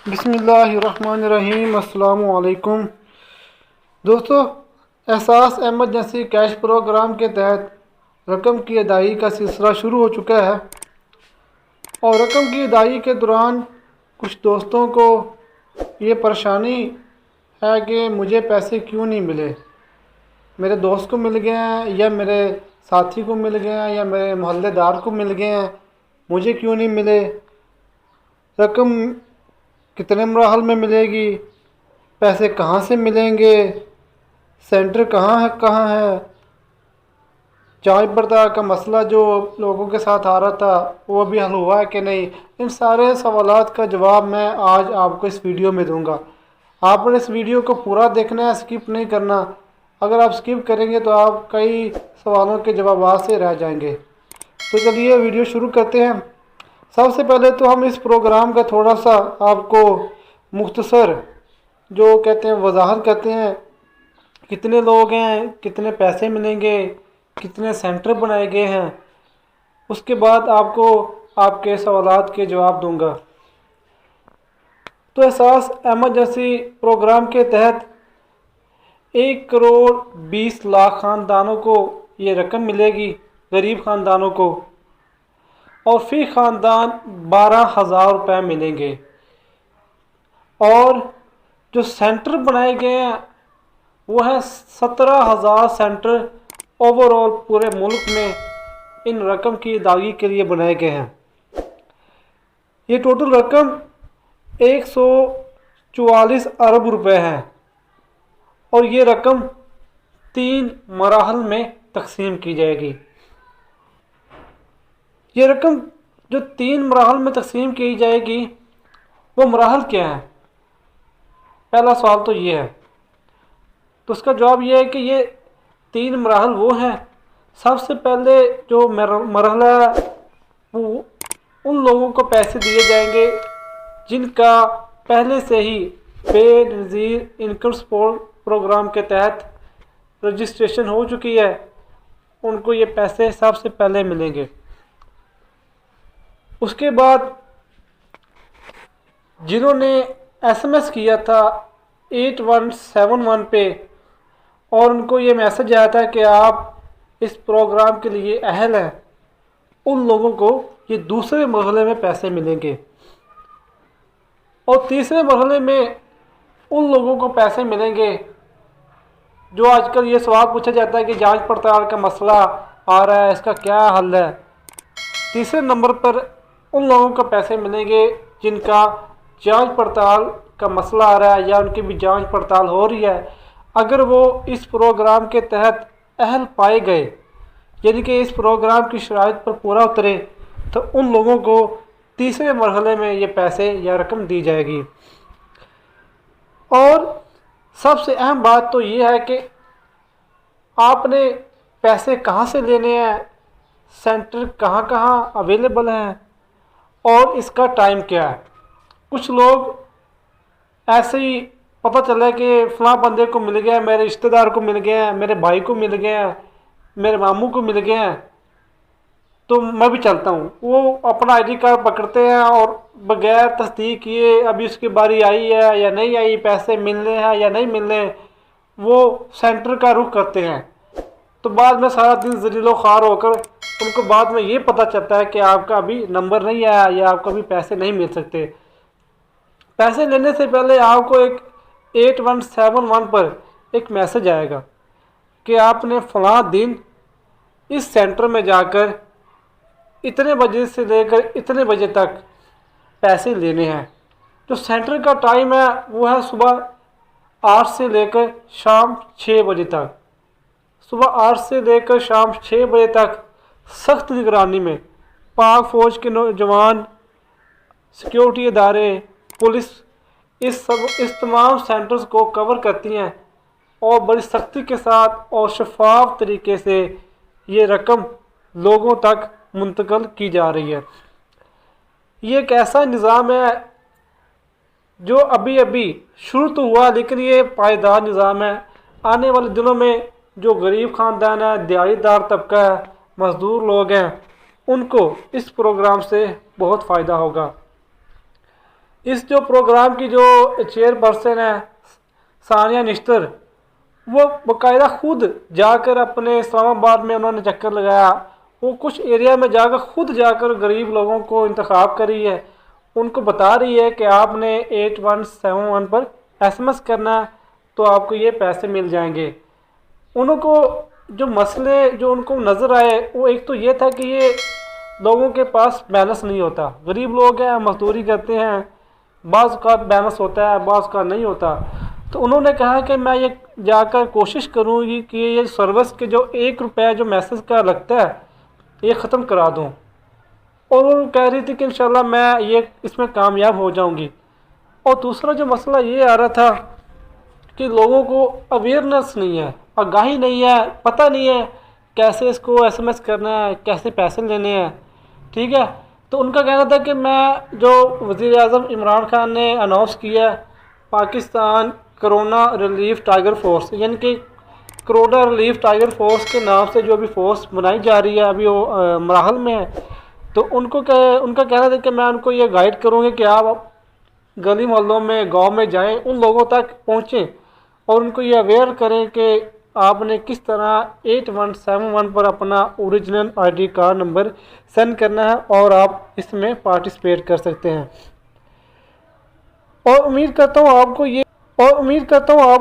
بسم اللہ الرحمن الرحیم۔ السلام علیکم دوستو، احساس ایمرجنسی کیش پروگرام کے تحت رقم کی ادائیگی کا سلسلہ شروع ہو چکا ہے، اور رقم کی ادائیگی کے دوران کچھ دوستوں کو یہ پریشانی ہے کہ مجھے پیسے کیوں نہیں ملے، میرے دوست کو مل گئے ہیں یا میرے ساتھی کو مل گئے ہیں یا میرے محلے دار کو مل گئے ہیں، مجھے کیوں نہیں ملے، رقم کتنے مراحل میں ملے گی، پیسے کہاں سے ملیں گے، سینٹر کہاں ہے، جانچ پڑتال کا مسئلہ جو لوگوں کے ساتھ آ رہا تھا وہ بھی حل ہوا ہے کہ نہیں۔ ان سارے سوالات کا جواب میں آج آپ کو اس ویڈیو میں دوں گا۔ آپ نے اس ویڈیو کو پورا دیکھنا ہے، اسکپ نہیں کرنا۔ اگر آپ اسکپ کریں گے تو آپ کئی سوالوں کے جوابات سے رہ جائیں گے۔ تو چلیے ویڈیو شروع کرتے ہیں۔ سب سے پہلے تو ہم اس پروگرام کا تھوڑا سا آپ کو مختصر جو کہتے ہیں وضاحت کرتے ہیں، کتنے لوگ ہیں، کتنے پیسے ملیں گے، کتنے سینٹر بنائے گئے ہیں، اس کے بعد آپ کو آپ کے سوالات کے جواب دوں گا۔ تو احساس ایمرجنسی پروگرام کے تحت 1,20,00,000 خاندانوں کو یہ رقم ملے گی، غریب خاندانوں کو، اور فی خاندان 12,000 روپے ملیں گے۔ اور جو سینٹر بنائے گئے ہیں وہ ہیں 17,000 سینٹر اوور آل پورے ملک میں ان رقم کی ادائیگی کے لیے بنائے گئے ہیں۔ یہ ٹوٹل رقم 144 ارب روپے ہے، اور یہ رقم 3 مراحل میں تقسیم کی جائے گی۔ یہ رقم جو 3 مراحل میں تقسیم کی جائے گی وہ مراحل کیا ہیں؟ پہلا سوال تو یہ ہے، تو اس کا جواب یہ ہے کہ یہ 3 مراحل وہ ہیں۔ سب سے پہلے جو مرحلہ ہے وہ ان لوگوں کو پیسے دیے جائیں گے جن کا پہلے سے ہی بے نظیر انکم سپورٹ پروگرام کے تحت رجسٹریشن ہو چکی ہے، ان کو یہ پیسے سب سے پہلے ملیں گے۔ اس کے بعد جنہوں نے ایس ایم ایس کیا تھا 8171 پہ اور ان کو یہ میسج آیا تھا کہ آپ اس پروگرام کے لیے اہل ہیں، ان لوگوں کو یہ دوسرے مرحلے میں پیسے ملیں گے۔ اور تیسرے مرحلے میں ان لوگوں کو پیسے ملیں گے جو آج کل یہ سوال پوچھا جاتا ہے کہ جانچ پڑتال کا مسئلہ آ رہا ہے، اس کا کیا حل ہے۔ تیسرے نمبر پر ان لوگوں کو پیسے ملیں گے جن کا جانچ پڑتال کا مسئلہ آ رہا ہے یا ان کی بھی جانچ پڑتال ہو رہی ہے۔ اگر وہ اس پروگرام کے تحت اہل پائے گئے، یعنی کہ اس پروگرام کی شرائط پر پورا اترے، تو ان لوگوں کو تیسرے مرحلے میں یہ پیسے یا رقم دی جائے گی۔ اور سب سے اہم بات تو یہ ہے کہ آپ نے پیسے کہاں سے لینے ہیں، سینٹر کہاں اویلیبل ہیں، اور اس کا ٹائم کیا ہے۔ کچھ لوگ ایسے ہی پتہ چلا کہ فلاں بندے کو مل گیا، میرے رشتہ دار کو مل گئے ہیں، میرے بھائی کو مل گئے ہیں، میرے ماموں کو مل گئے ہیں، تو میں بھی چلتا ہوں۔ وہ اپنا آئی ڈی کارڈ پکڑتے ہیں اور بغیر تصدیق کیے ابھی اس کی باری آئی ہے یا نہیں آئی، پیسے ملنے ہیں یا نہیں ملنے، وہ سینٹر کا رخ کرتے ہیں۔ تو بعد میں سارا دن ذلیل و خوار ہو کر ان کو بعد میں یہ پتہ چلتا ہے کہ آپ کا ابھی نمبر نہیں آیا یا آپ کو ابھی پیسے نہیں مل سکتے۔ پیسے لینے سے پہلے آپ کو ایک 8171 پر ایک میسج آئے گا کہ آپ نے فلاں دن اس سینٹر میں جا کر اتنے بجے سے لے کر اتنے بجے تک پیسے لینے ہیں۔ جو سینٹر کا ٹائم ہے وہ ہے صبح 8 سے لے کر شام 6 بجے تک۔ صبح 8 سے لے کر شام 6 بجے تک سخت نگرانی میں پاک فوج کے نوجوان، سیکیورٹی ادارے، پولیس اس تمام سینٹرز کو کور کرتی ہیں، اور بڑی سختی کے ساتھ اور شفاف طریقے سے یہ رقم لوگوں تک منتقل کی جا رہی ہے۔ یہ ایک ایسا نظام ہے جو ابھی شروع تو ہوا لیکن یہ پائیدار نظام ہے۔ آنے والے دنوں میں جو غریب خاندان ہے، دیہاڑی دار طبقہ ہے، مزدور لوگ ہیں، ان کو اس پروگرام سے بہت فائدہ ہوگا۔ اس جو پروگرام کی جو چیئر پرسن ہے ثانیہ نشتر، وہ باقاعدہ خود جا کر اپنے اسلام آباد میں انہوں نے چکر لگایا، وہ کچھ ایریا میں جا کر خود جا کر غریب لوگوں کو انتخاب کر رہی ہے، ان کو بتا رہی ہے کہ آپ نے 8171 پر ایس ایم ایس کرنا ہے تو آپ کو یہ پیسے مل جائیں گے۔ انہوں کو جو مسئلے جو ان کو نظر آئے وہ ایک تو یہ تھا کہ یہ لوگوں کے پاس بیلنس نہیں ہوتا، غریب لوگ ہیں، مزدوری کرتے ہیں، بعض اوقات بیلنس ہوتا ہے، بعض اوقات نہیں ہوتا، تو انہوں نے کہا کہ میں یہ جا کر کوشش کروں گی کہ یہ سروس کے جو 1 روپیہ جو میسج کا لگتا ہے یہ ختم کرا دوں، اور وہ کہہ رہی تھی کہ انشاءاللہ میں یہ اس میں کامیاب ہو جاؤں گی۔ اور دوسرا جو مسئلہ یہ آ رہا تھا کہ لوگوں کو اویئرنیس نہیں ہے، آگاہی نہیں ہے، پتہ نہیں ہے کیسے اس کو ایس ایم ایس کرنا ہے، کیسے پیسے لینے ہیں، ٹھیک ہے۔ تو ان کا کہنا تھا کہ میں جو وزیر اعظم عمران خان نے اناؤنس کیا ہے Pakistan corona relief tiger force, یعنی کہ کرونا ریلیف ٹائیگر فورس کے نام سے جو ابھی فورس بنائی جا رہی ہے، ابھی وہ مراحل میں ہے، تو ان کا کہنا تھا کہ میں ان کو یہ گائیڈ کروں گی کہ آپ گلی محلوں میں، گاؤں میں جائیں، ان لوگوں تک پہنچیں اور ان کو یہ اویئر کریں کہ آپ نے کس طرح 8171 پر اپنا original I D card number send کرنا ہے اور آپ اس میں پارٹیسپیٹ کر سکتے ہیں۔ اور امید کرتا ہوں آپ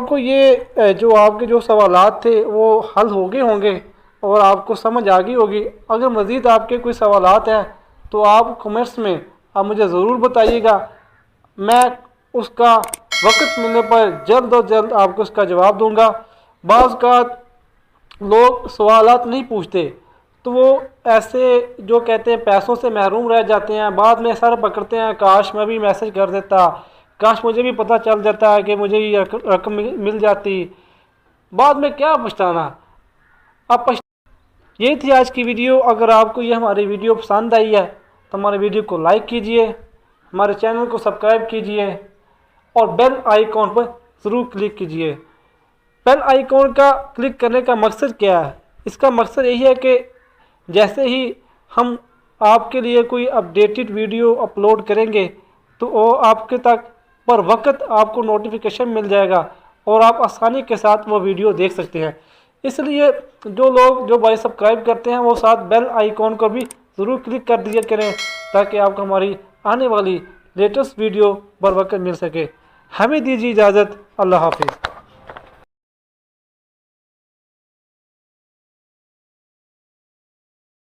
کو یہ جو آپ کے جو سوالات تھے وہ حل ہو گئے ہوں گے اور آپ کو سمجھ آ گئی ہوگی۔ اگر مزید آپ کے کوئی سوالات ہیں تو آپ کمنٹس میں آپ مجھے ضرور بتائیے گا، میں اس کا وقت ملنے پر جلد از جلد آپ کو اس کا جواب دوں گا۔ بعض اوقات لوگ سوالات نہیں پوچھتے تو وہ ایسے جو کہتے ہیں پیسوں سے محروم رہ جاتے ہیں، بعد میں سر پکڑتے ہیں کاش میں بھی میسج کر دیتا، کاش مجھے بھی پتہ چل جاتا ہے کہ مجھے یہ رقم مل جاتی، بعد میں کیا پچھتانا۔ یہی تھی آج کی ویڈیو۔ اگر آپ کو یہ ہماری ویڈیو پسند آئی ہے تو ہمارے ویڈیو کو لائک کیجئے، ہمارے چینل کو سبسکرائب کیجئے اور بیل آئیکن پر ضرور کلک کیجئے۔ بیل آئیکن کا کلک کرنے کا مقصد کیا ہے؟ اس کا مقصد یہی ہے کہ جیسے ہی ہم آپ کے لیے کوئی اپڈیٹڈ ویڈیو اپلوڈ کریں گے تو وہ آپ کے تک پر وقت آپ کو نوٹیفیکیشن مل جائے گا اور آپ آسانی کے ساتھ وہ ویڈیو دیکھ سکتے ہیں۔ اس لیے جو لوگ جو بھائی سبسکرائب کرتے ہیں وہ ساتھ بیل آئیکن کو بھی ضرور کلک کر دیا کریں تاکہ آپ کو ہماری آنے والی لیٹسٹ ویڈیو بر وقت مل سکے۔ ہمیں دیجیے اجازت، اللہ حافظ۔